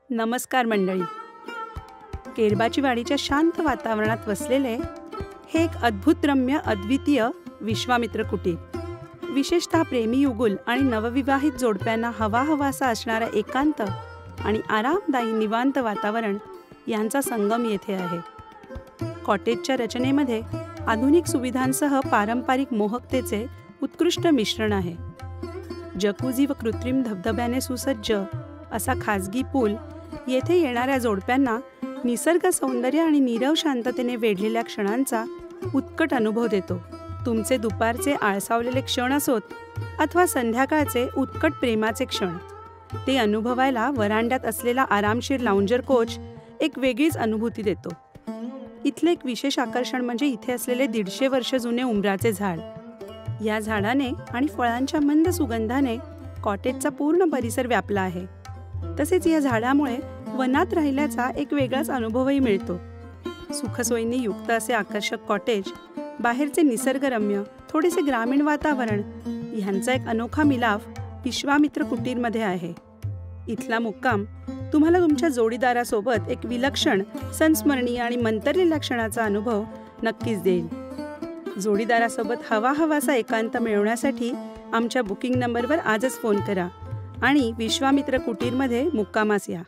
नमस्कार मंडळी. केरबाची वाडीच्या शांत वातावरणात वसलेले हे एक अद्भुतरम्य अद्वितीय विश्वामित्र कुटीर. विशेषतः प्रेमी युगुल आणि नवविवाहित जोडप्यांना हवाहवासा असणारा एकांत आणि आरामदायी निवांत वातावरण यांचा संगम येथे आहे. कॉटेजच्या रचनेमध्ये आधुनिक सुविधांसह पारंपरिक मोहकतेचे उत्कृष्ट मिश्रण आहे. जकुझी व कृत्रिम धबधब्याने सुसज्ज असा खाजगी पूल येथे येणाऱ्या जोडप्यांना निसर्ग सौंदर्य आणि नीरव शांततेने वेढलेल्या क्षणांचा उत्कट अनुभव देतो. तुमचे दुपारचे आळसावलेले क्षण असोत अथवा संध्याकाळचे उत्कट प्रेमाचे क्षण, ते अनुभवायला वरांड्यात असलेला आरामशीर लाउंजर कोच एक वेगळीच अनुभूती देतो. इथले एक विशेष आकर्षण म्हणजे इथे असलेले 150 वर्ष जुने उंबराचे झाड. या झाडाने आणि फळांच्या मंद सुगंधाने कॉटेजचा पूर्ण परिसर व्यापला आहे. तसेच या झाडामुळे वनात राहिल्याचा एक वेगळाच अनुभवही मिळतो. सुखसोयींनी युक्त असे आकर्षक कॉटेज, बाहेरचे निसर्गरम्य थोडेसे ग्रामीण वातावरण ह्यांचा एक अनोखा मिलाफ विश्वामित्र कुटीरमध्ये आहे. इथला मुक्काम तुम्हाला तुमच्या जोडीदारासोबत एक विलक्षण, संस्मरणीय आणि मंतरलेल्या क्षणाचा अनुभव नक्कीच देईल. जोडीदारासोबत हवाहवासा एकांत मिळवण्यासाठी आमच्या बुकिंग नंबरवर आजच फोन करा आणि विश्वामित्र कुटीरमध्ये मुक्कामास या.